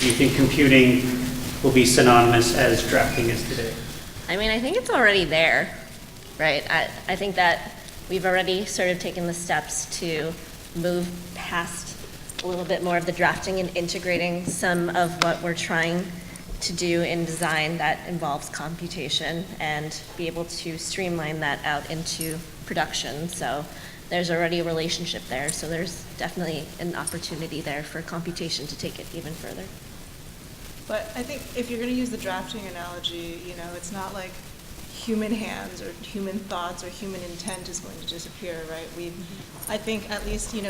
Do you think computing will be synonymous as drafting is today? I mean, I think it's already there, right? I think that we've already sort of taken the steps to move past a little bit more of the drafting and integrating some of what we're trying to do in design that involves computation and be able to streamline that out into production. So there's already a relationship there. So there's definitely an opportunity there for computation to take it even further. But I think if you're going to use the drafting analogy, it's not like human hands or human thoughts or human intent is going to disappear, right? I think at least, in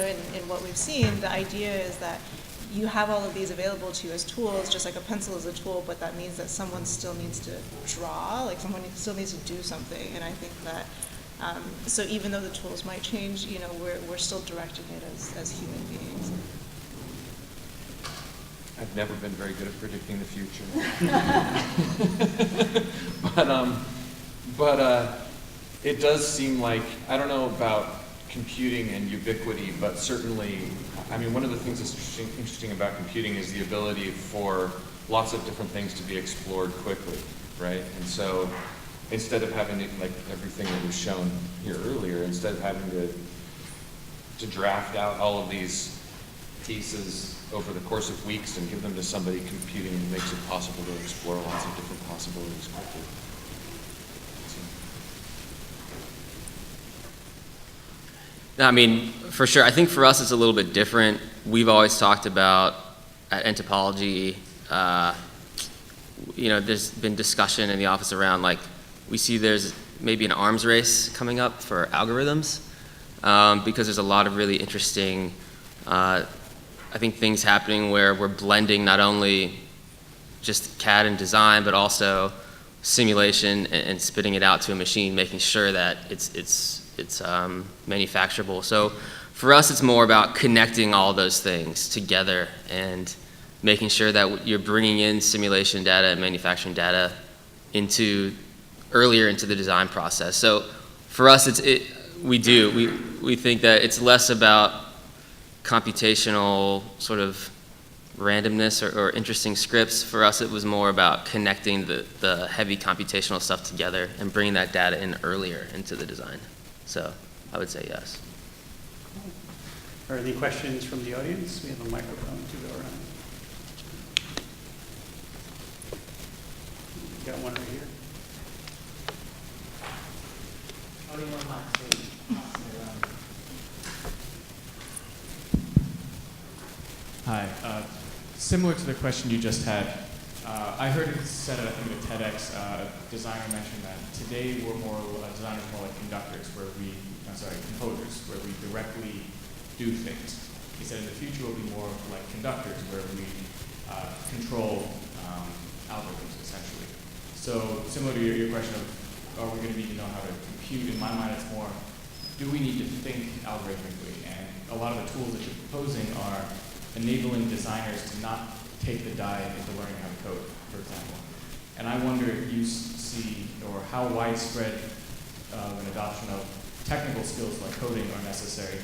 what we've seen, the idea is that you have all of these available to you as tools, just like a pencil is a tool, but that means that someone still needs to draw, like someone still needs to do something. And I think that, so even though the tools might change, we're still directing it as human beings. I've never been very good at predicting the future. But it does seem like, I don't know about computing and ubiquity, but certainly, I mean, one of the things that's interesting about computing is the ability for lots of different things to be explored quickly, right? And so instead of having to, like everything that was shown here earlier, instead of having to draft out all of these pieces over the course of weeks and give them to somebody, computing makes it possible to explore lots of different possibilities quickly. I mean, for sure. I think for us it's a little bit different. We've always talked about at Entopology, there's been discussion in the office around we see there's maybe an arms race coming up for algorithms because there's a lot of really interesting I think things happening where we're blending not only just CAD and design, but also simulation and spitting it out to a machine, making sure that it's manufacturable. So for us, it's more about connecting all those things together and making sure that you're bringing in simulation data and manufacturing data earlier into the design process. So for us, we think that it's less about computational sort of randomness or interesting scripts. For us, it was more about connecting the heavy computational stuff together and bringing that data in earlier into the design. So I would say yes. Are there any questions from the audience? We have a microphone to go around. We got one right here. Hi. Similar to the question you just had, I heard it said, I think at TEDx, a designer mentioned that today designers more like composers, where we directly do things. He said in the future we'll be more like conductors, where we control algorithms, essentially. So similar to your question of, are we going to need to know how to compute? In my mind, it's more, do we need to think algorithmically? And a lot of the tools that you're proposing are enabling designers to not take the dive into learning how to code, for example. And I wonder if you see, or how widespread an adoption of technical skills like coding are necessary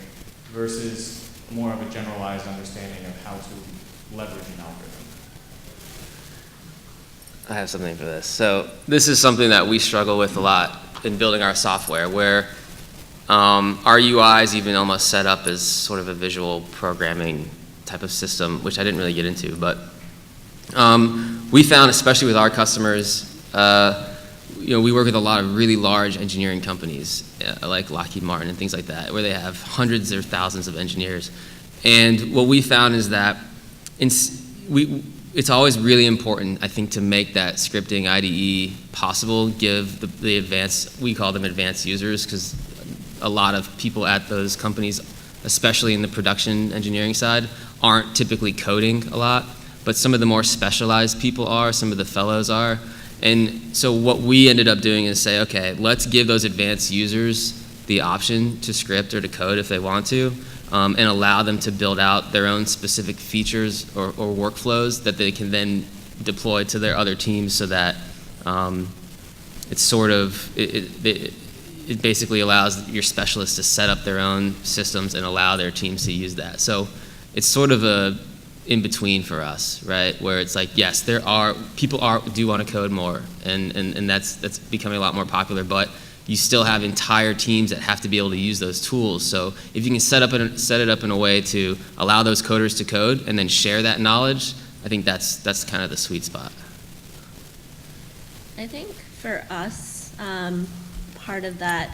versus more of a generalized understanding of how to leverage an algorithm. I have something for this. So this is something that we struggle with a lot in building our software, where our UI is even almost set up as sort of a visual programming type of system, which I didn't really get into, but we found, especially with our customers, we work with a lot of really large engineering companies, like Lockheed Martin and things like that, where they have hundreds or thousands of engineers. And what we found is that it's always really important, I think, to make that scripting IDE possible, give the advanced, we call them advanced users, because a lot of people at those companies, especially in the production engineering side, aren't typically coding a lot, but some of the more specialized people are, some of the fellows are. And so what we ended up doing is say, okay, let's give those advanced users the option to script or to code if they want to, and allow them to build out their own specific features or workflows that they can then deploy to their other teams, so that it's sort of, it basically allows your specialists to set up their own systems and allow their teams to use that. So it's sort of in between for us, right? Where it's like, yes, people do want to code more, and that's becoming a lot more popular, but you still have entire teams that have to be able to use those tools. So if you can set it up in a way to allow those coders to code and then share that knowledge, I think that's kind of the sweet spot. I think for us, part of that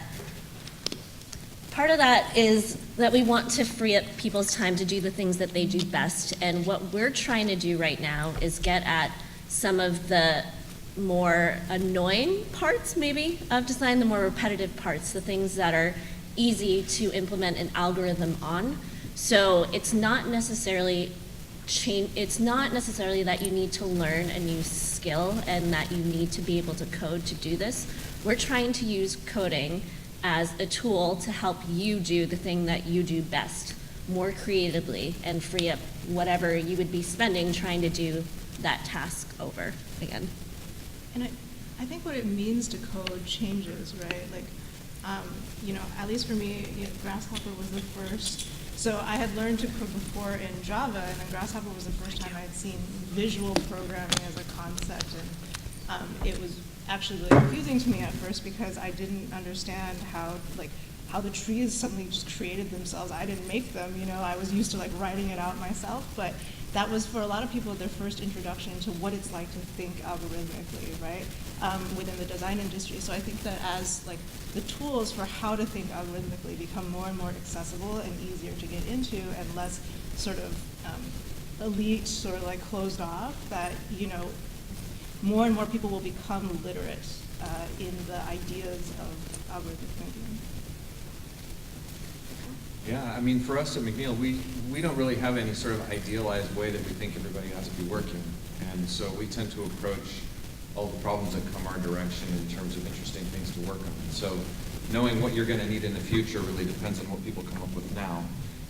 is that we want to free up people's time to do the things that they do best. And what we're trying to do right now is get at some of the more annoying parts, maybe, of design, the more repetitive parts, the things that are easy to implement an algorithm on. So it's not necessarily that you need to learn a new skill and that you need to be able to code to do this. We're trying to use coding as a tool to help you do the thing that you do best, more creatively, and free up whatever you would be spending trying to do that task over again. And I think what it means to code changes, right? Like, at least for me, Grasshopper was the first. So I had learned to code before in Java, and then Grasshopper was the first time I had seen visual programming as a concept. And it was actually really confusing to me at first because I didn't understand how the trees suddenly just created themselves. I didn't make them, I was used to writing it out myself, but that was for a lot of people their first introduction to what it's like to think algorithmically, right, within the design industry. So I think that as the tools for how to think algorithmically become more and more accessible and easier to get into and less sort of elite, sort of closed off, that more and more people will become literate in the ideas of algorithmic thinking. Yeah, I mean, for us at McNeil, we don't really have any sort of idealized way that we think everybody has to be working. And so we tend to approach all the problems that come our direction in terms of interesting things to work on. So knowing what you're going to need in the future really depends on what people come up with now.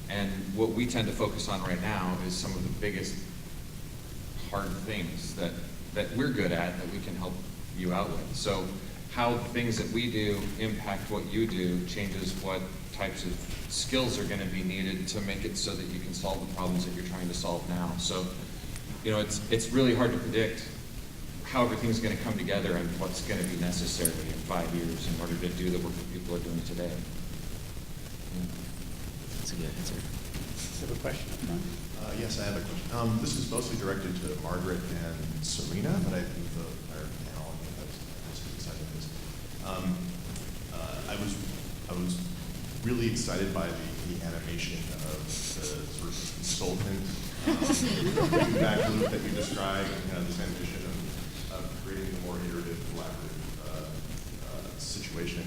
And what we tend to focus on right now is some of the biggest hard things that we're good at that we can help you out with. So how the things that we do impact what you do changes what types of skills are going to be needed to make it so that you can solve the problems that you're trying to solve now. So, it's really hard to predict how everything's going to come together and what's going to be necessary in 5 years in order to do the work that people are doing today. That's a good answer. I have a question up front. Yes, I have a question. This is mostly directed to Margaret and Serena, but I think the entire panel has decided this. I was really excited by the animation of the sort of consultant feedback loop that you described, this ambition of creating a more iterative, collaborative situation.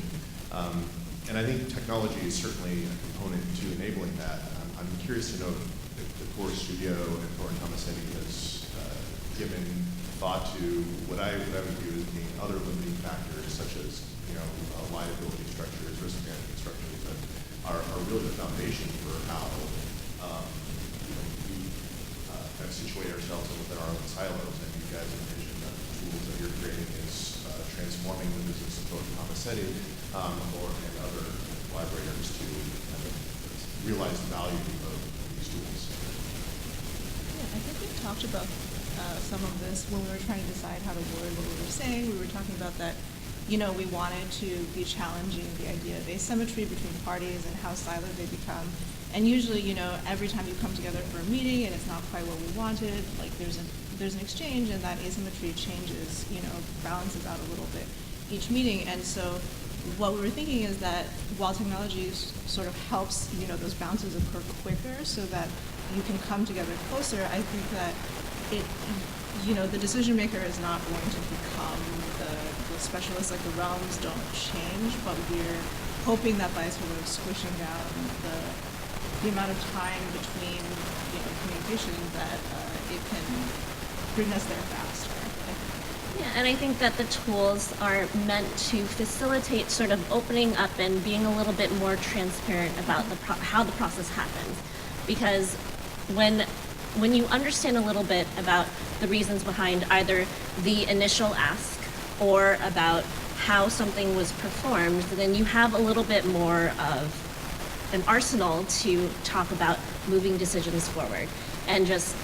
And I think technology is certainly a component to enabling that. I'm curious to know if the Core Studio and Thor and Tomasetti has given thought to what I would view as being other limiting factors, such as liability structures, risk management structures that are really the foundation for how we kind of situate ourselves within our own silos. And you guys envision that the tools that you're creating is transforming the business of Thor and Tomasetti and other collaborators to kind of realize the value of these tools. Yeah, I think we talked about some of this when we were trying to decide how to word what we were saying. We were talking about that, we wanted to be challenging the idea of asymmetry between parties and how siloed they become. And usually, every time you come together for a meeting and it's not quite what we wanted, there's an exchange and that asymmetry changes, balances out a little bit each meeting. And so what we were thinking is that while technology sort of helps, those bounces occur quicker so that you can come together closer, I think that the decision maker is not going to become the specialist, the realms don't change, but we're hoping that by sort of squishing down the amount of time between, communication that it can bring us there faster. Yeah, and I think that the tools are meant to facilitate sort of opening up and being a little bit more transparent about how the process happens. Because when you understand a little bit about the reasons behind either the initial ask or about how something was performed, then you have a little bit more of an arsenal to talk about moving decisions forward. And just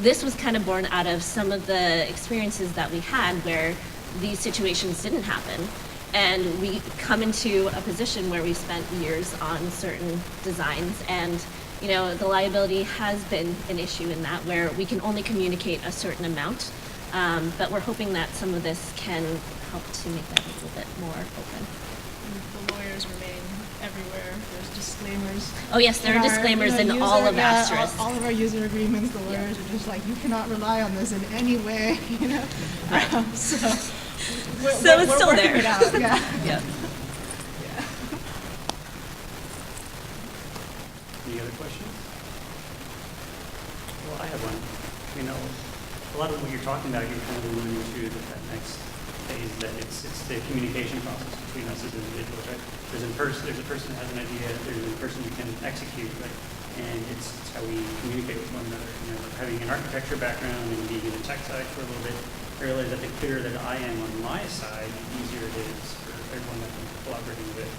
this was kind of born out of some of the experiences that we had where these situations didn't happen. And we come into a position where we spent years on certain designs, and the liability has been an issue in that, where we can only communicate a certain amount. But we're hoping that some of this can help to make that a little bit more open. The lawyers remain everywhere. There's disclaimers. Oh yes, there are disclaimers in all of Asterisk. All of our user agreements, the lawyers are just like, you cannot rely on this in any way, So we're it's still working there. it out, yeah. Yeah. Any other questions? Well, I have one. A lot of what you're talking about, you're kind of alluding to that next phase, that it's the communication process between us as individuals, right? There's a person that has an idea, there's a person who can execute, right? And it's how we communicate with one another. Having an architecture background and being in the tech side for a little bit, I realize that the clearer that I am on my side, the easier it is for everyone that I'm collaborating with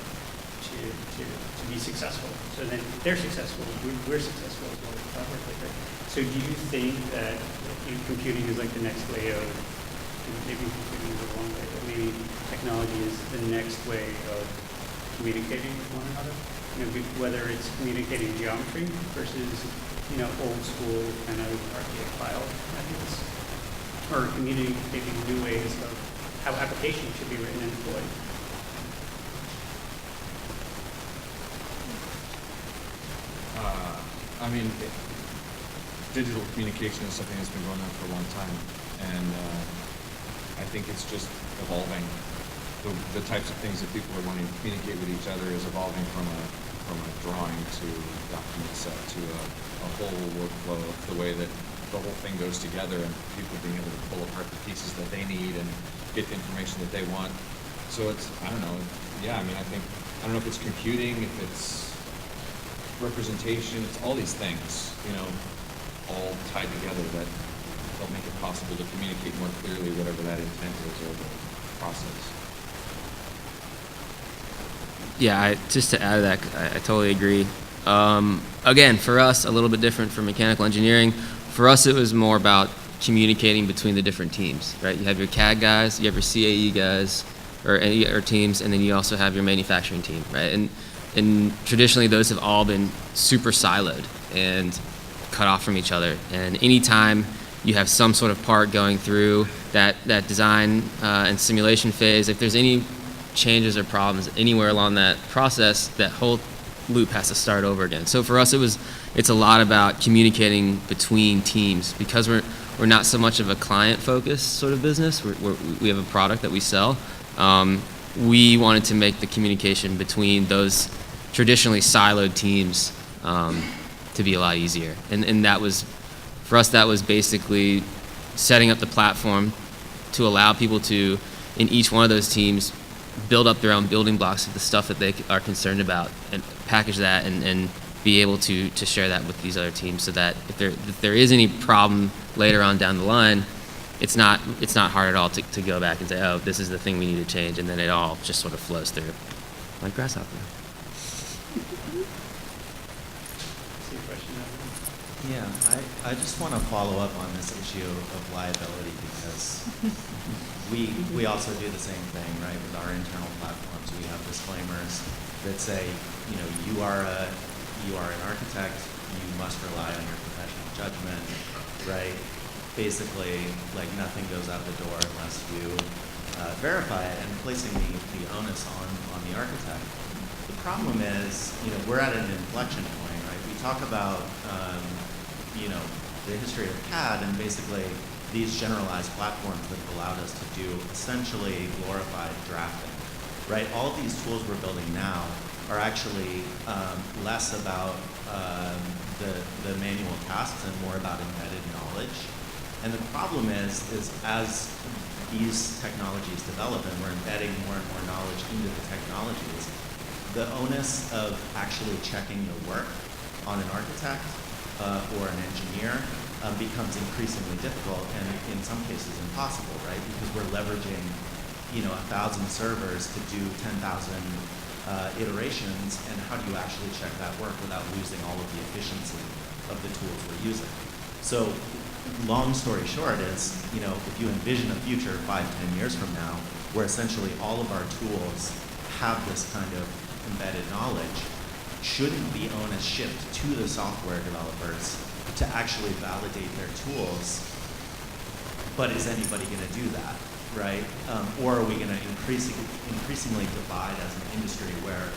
to be successful. So then they're successful, we're successful as well as collaboratively, right? So do you think that computing is like the next way of, maybe computing is the wrong way, but maybe technology is the next way of communicating with one another? Whether it's communicating geometry versus, old school kind of archaic file methods, or communicating new ways of how applications should be written and deployed. Digital communication is something that's been going on for a long time, and I think it's just evolving. The types of things that people are wanting to communicate with each other is evolving from a drawing to document set to a whole workflow of the way that the whole thing goes together, and people being able to pull apart the pieces that they need and get the information that they want. So it's, I don't know, I don't know if it's computing, if it's representation, it's all these things, all tied together that help make it possible to communicate more clearly whatever that intent is or the process. Yeah, just to add to that, I totally agree. Again, for us, a little bit different from mechanical engineering. For us, it was more about communicating between the different teams, right? You have your CAD guys, you have your CAE guys, or teams, and then you also have your manufacturing team, right? And traditionally, those have all been super siloed and cut off from each other. And anytime you have some sort of part going through that design and simulation phase, if there's any changes or problems anywhere along that process, that whole loop has to start over again. So for us, it's a lot about communicating between teams, because we're not so much of a client-focused sort of business. We have a product that we sell. We wanted to make the communication between those traditionally siloed teams to be a lot easier. And that was, for us, that was basically setting up the platform to allow people to, in each one of those teams, build up their own building blocks of the stuff that they are concerned about, and package that and be able to share that with these other teams, so that if there is any problem later on down the line, it's not hard at all to go back and say, oh, this is the thing we need to change, and then it all just sort of flows through like grasshopper. See a question out Yeah, I just want to follow up on this issue of liability, because we also do the same thing, right? With our internal platforms, we have disclaimers that say, you are an architect, you must rely on your professional judgment, right? Basically, like, nothing goes out the door unless you verify it, and placing the onus on the architect. The problem is, we're at an inflection point, right? We talk about, the history of CAD, and basically these generalized platforms that have allowed us to do essentially glorified drafting, right? All of these tools we're building now are actually less about the manual tasks and more about embedded knowledge. And the problem is as these technologies develop and we're embedding more and more knowledge into the technologies, the onus of actually checking the work on an architect or an engineer becomes increasingly difficult, and in some cases impossible, right? Because we're leveraging, 1,000 servers to do 10,000 iterations, and how do you actually check that work without losing all of the efficiency of the tools we're using? So long story short is, if you envision a future 5-10 years from now, where essentially all of our tools have this kind of embedded knowledge, shouldn't the onus shift to the software developers to actually validate their tools? But is anybody going to do that, right? Or are we going to increasingly divide as an industry where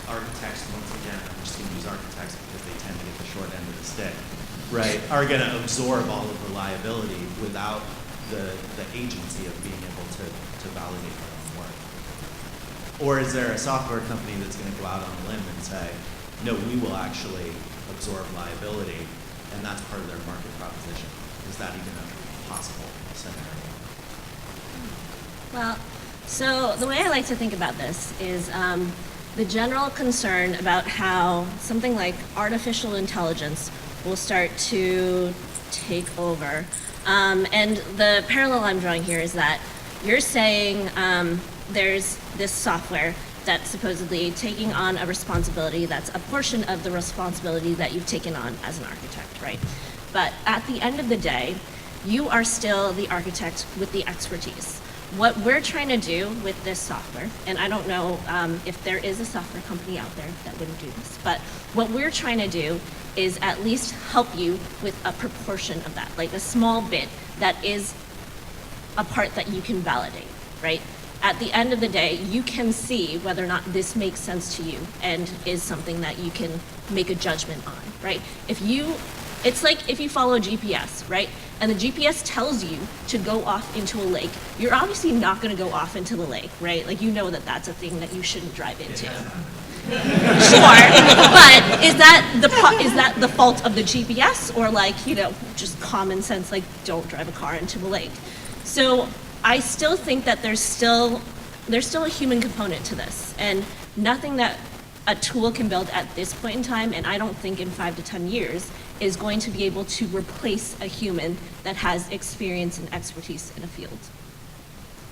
architects, once again, I'm just going to use architects because they tend to get the short end of the stick, right, are going to absorb all of the liability without the agency of being able to validate their own work? Or is there a software company that's going to go out on a limb and say, no, we will actually absorb liability, and that's part of their market proposition? Is that even a possible scenario? Well, so the way I like to think about this is the general concern about how something like artificial intelligence will start to take over. And the parallel I'm drawing here is that you're saying there's this software that's supposedly taking on a responsibility that's a portion of the responsibility that you've taken on as an architect, right? But at the end of the day, you are still the architect with the expertise. What we're trying to do with this software, and I don't know if there is a software company out there that wouldn't do this, but what we're trying to do is at least help you with a proportion of that, like a small bit that is a part that you can validate, right? At the end of the day, you can see whether or not this makes sense to you and is something that you can make a judgment on, right? It's like if you follow GPS, right? And the GPS tells you to go off into a lake. You're obviously not going to go off into the lake, right? Like, you know that that's a thing that you shouldn't drive into. Sure, but is that the fault of the GPS, or just common sense, like, don't drive a car into a lake? So I still think that there's still a human component to this, and nothing that a tool can build at this point in time, and I don't think in 5 to 10 years, is going to be able to replace a human that has experience and expertise in a field.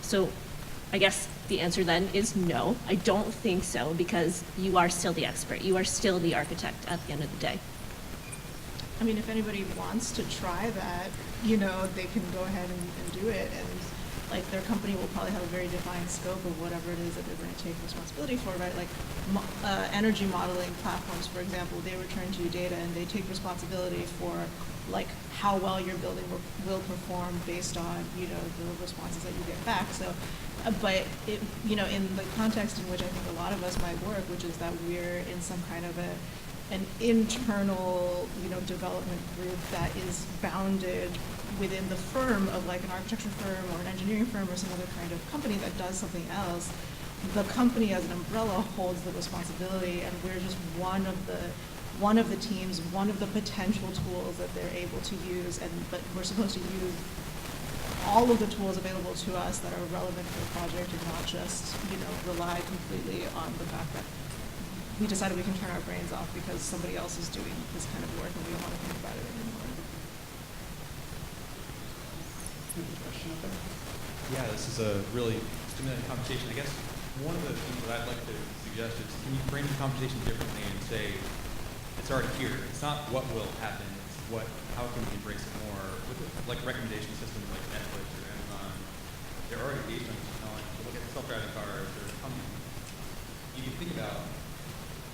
So I guess the answer then is no, I don't think so, because you are still the expert. You are still the architect at the end of the day. I mean, if anybody wants to try that, they can go ahead and do it, and their company will probably have a very defined scope of whatever it is that they're going to take responsibility for, right? Like energy modeling platforms, for example, they return to you data and they take responsibility for how well your building will perform based on the responses that you get back. So, but in the context in which I think a lot of us might work, which is that we're in some kind of an internal development group that is bounded within the firm of an architecture firm or an engineering firm or some other kind of company that does something else. The company as an umbrella holds the responsibility, and we're just one of the teams, one of the potential tools that they're able to use, but we're supposed to use all of the tools available to us that are relevant for the project, and not just rely completely on the fact that we decided we can turn our brains off because somebody else is doing this kind of work and we don't want to think about it anymore. Question up there? Yeah, this is a really stimulating conversation. I guess one of the things that I'd like to suggest is, can you frame the conversation differently and say, it's already here. It's not what will happen, it's how can we embrace it more with recommendation systems like Netflix or Amazon. They're already based on this technology. So look at self-driving cars, they're coming. You can think about,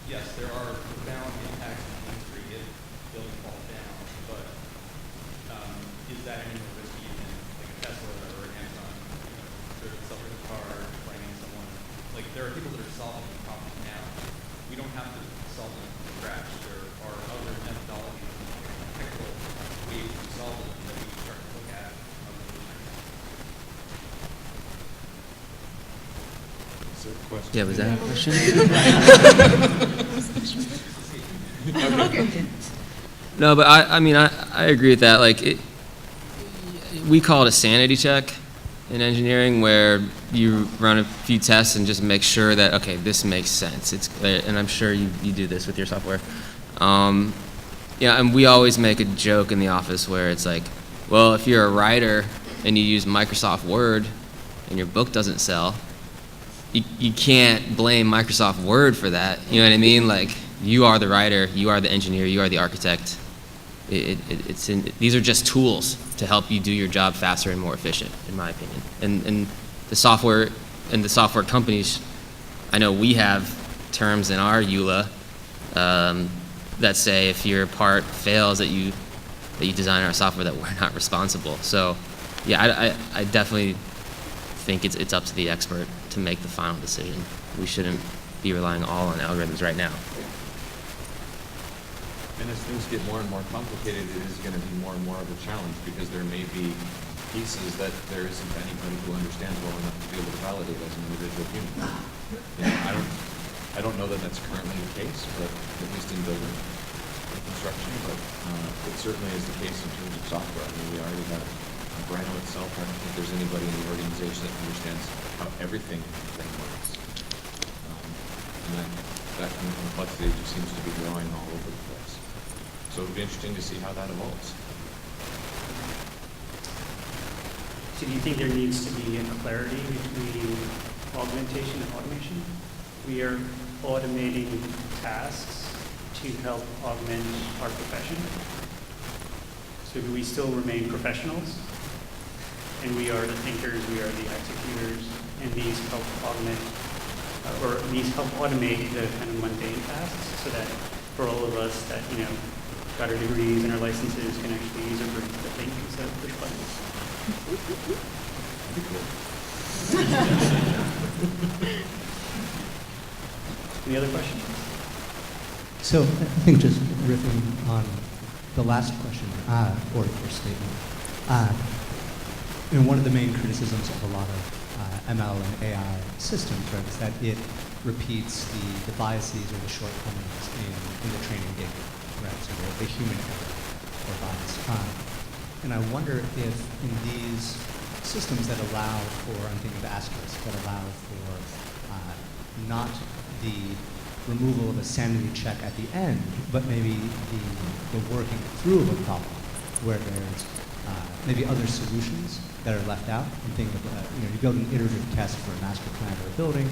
yes, there are profound impacts in the industry if buildings fall down, but is that any more risky than a Tesla or an Amazon, sort of self-driving car finding someone? There are people that are solving the problem now. We don't have to solve them from scratch. There are other methodologies and technical ways to solve them that we can start to look at. Is there a question? Yeah, was that a question? No, but I agree with that. We call it a sanity check in engineering, where you run a few tests and just make sure that, okay, this makes sense. And I'm sure you do this with your software. And we always make a joke in the office where it's like, well, if you're a writer and you use Microsoft Word and your book doesn't sell, you can't blame Microsoft Word for that. You know what I mean? You are the writer, you are the engineer, you are the architect. these are just tools to help you do your job faster and more efficient, in my opinion. And the software companies, I know we have terms in our EULA that say if your part fails that you design our software, that we're not responsible. So yeah, I definitely think it's up to the expert to make the final decision. We shouldn't be relying all on algorithms right now. And as things get more and more complicated, it is going to be more and more of a challenge because there may be pieces that there isn't anybody who understands well enough to be able to validate as an individual human. You know, I don't know that that's currently the case, but at least in building and construction, but it certainly is the case in terms of software. I mean, we already have Brino itself. I don't think there's anybody in the organization that understands how everything works. And that kind of complexity just seems to be growing all over the place. So it'll be interesting to see how that evolves. So do you think there needs to be a clarity between augmentation and automation? We are automating tasks to help augment our profession. So do we still remain professionals? And we are the thinkers, we are the executors, and these help augment, or these help automate the kind of mundane tasks so that for all of us that, got our degrees and our licenses can actually use a brain to think instead of push buttons. Any other questions? So I think just riffing on the last question, or statement, one of the main criticisms of a lot of ML and AI systems, right, is that it repeats the biases or the shortcomings in the training data, right? So the human error or bias. And I wonder if in these systems that allow for, I'm thinking of Asterisk, that allow for not the removal of a sanity check at the end, but maybe the working through of a problem where there's maybe other solutions that are left out. I'm thinking of, you build an iterative test for a master plan or a building,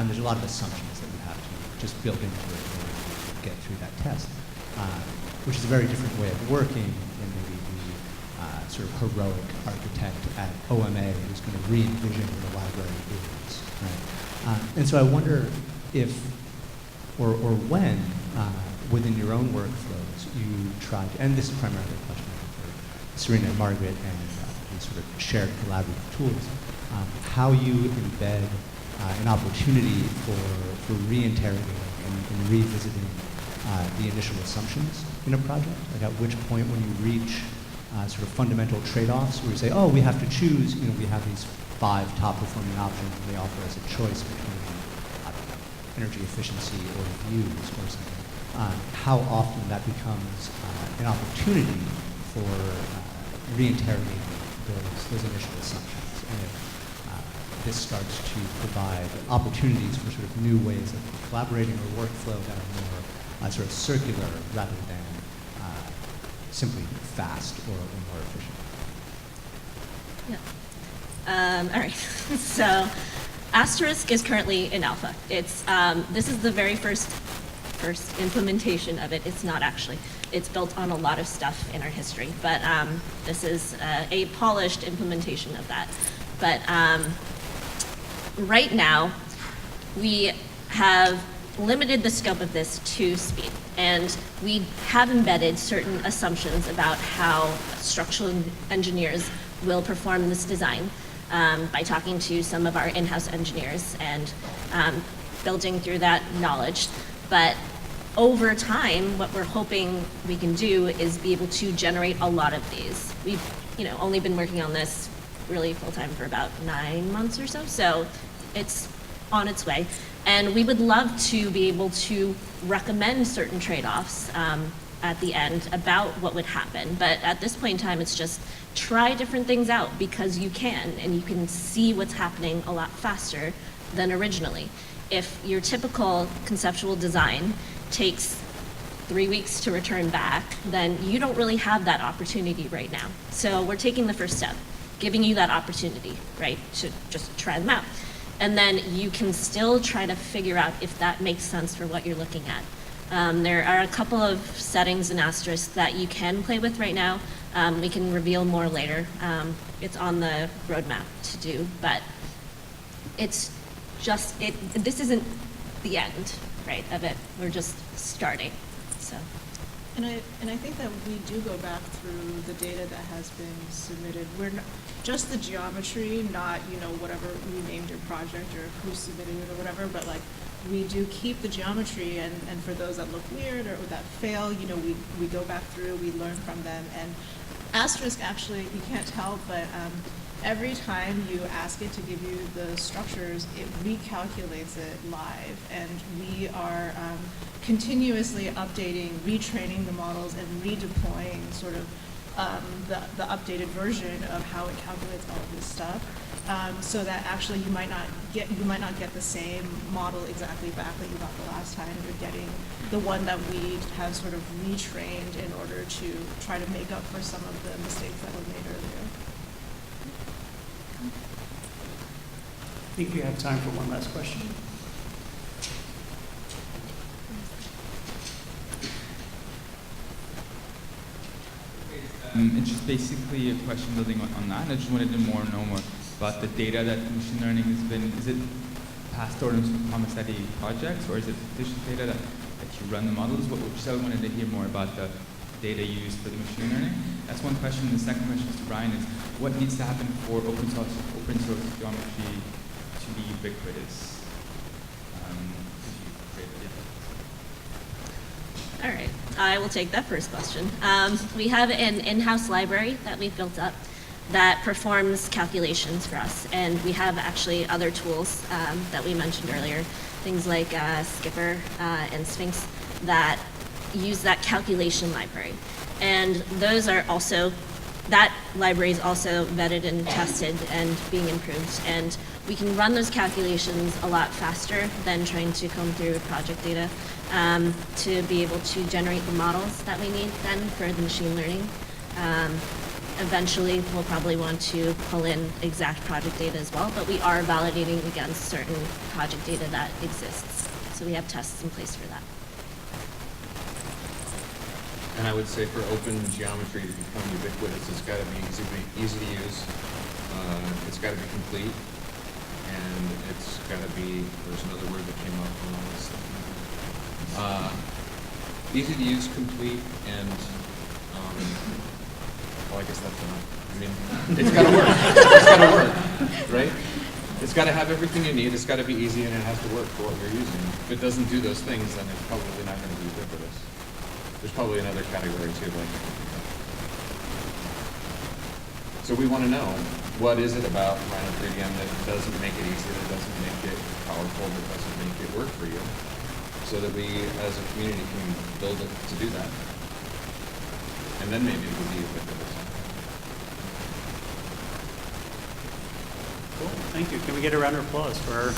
there's a lot of assumptions that you have to just build into it in order to get through that test, which is a very different way of working than maybe the sort of heroic architect at OMA who's going to re-envision what a library is, right? And so I wonder if, or when, within your own workflows, you try to, and this is primarily a question for Serena and Margaret and these sort of shared collaborative tools, how you embed an opportunity for re-interrogating and revisiting the initial assumptions in a project? Like at which point when you reach sort of fundamental trade-offs where you say, oh, we have to choose, we have these 5 top performing options and they offer us a choice between, I don't know, energy efficiency or views or something. How often that becomes an opportunity for re-interrogating those initial assumptions, and if this starts to provide opportunities for sort of new ways of collaborating or workflow that are more sort of circular rather than simply fast or more efficient. Yeah. All right. So Asterisk is currently in alpha. It's this is the very first implementation of it. It's not actually. It's built on a lot of stuff in our history, but this is a polished implementation of that. But right now, we have limited the scope of this to speed, and we have embedded certain assumptions about how structural engineers will perform this design by talking to some of our in-house engineers and building through that knowledge. But over time, what we're hoping we can do is be able to generate a lot of these. We've, only been working on this really full-time for about 9 months or so, so it's on its way. And we would love to be able to recommend certain trade-offs at the end about what would happen. But at this point in time, it's just try different things out because you can, and you can see what's happening a lot faster than originally. If your typical conceptual design takes 3 weeks to return back, then you don't really have that opportunity right now. So we're taking the first step, giving you that opportunity, right, to just try them out. And then you can still try to figure out if that makes sense for what you're looking at. There are a couple of settings in Asterisk that you can play with right now. We can reveal more later. It's on the roadmap to do, but it's just, this isn't the end, right, of it. We're just starting, so. And I think that we do go back through the data that has been submitted. We're not, just the geometry, not, whatever you named your project or who submitted it or whatever, but like, we do keep the geometry, and for those that look weird or that fail, we go back through, we learn from them. And Asterisk, actually, you can't tell, but every time you ask it to give you the structures, it recalculates it live, and we are continuously updating, retraining the models, and redeploying sort of the updated version of how it calculates all of this stuff, so that actually you might not get the same model exactly back that you got the last time. You're getting the one that we have sort of retrained in order to try to make up for some of the mistakes that were made earlier. I think we have time for one last question. It's just basically a question building on that. I just wanted to know more about the data that machine learning has been. Is it passed over into common study projects, or is it additional data that you run the models? I wanted to hear more about the data used for the machine learning. That's one question. The second question to Brian is, what needs to happen for open source geometry to be ubiquitous? All right, I will take that first question. We have an in-house library that we've built up that performs calculations for us, and we have actually other tools that we mentioned earlier, things like Skipper and Sphinx that use that calculation library. And those are also, that library is also vetted and tested and being improved, and we can run those calculations a lot faster than trying to comb through project data to be able to generate the models that we need then for the machine learning. Eventually, we'll probably want to pull in exact project data as well, but we are validating against certain project data that exists. So we have tests in place for that. And I would say for open geometry to become ubiquitous, it's got to be easy to use. It's got to be complete, and it's got to be. There's another word that came up when I was thinking. Easy to use, complete, and well, I guess that's enough. I mean, it's got to work. It's got to work, right? It's got to have everything you need. It's got to be easy, and it has to work for what you're using. If it doesn't do those things, then it's probably not going to be ubiquitous. There's probably another category too, like. So we want to know, what is it about Rhino 3DM that doesn't make it easy, that doesn't make it powerful, that doesn't make it work for you, so that we as a community can build it to do that. And then maybe it will be ubiquitous. Cool, thank you. Can we get a round of applause for our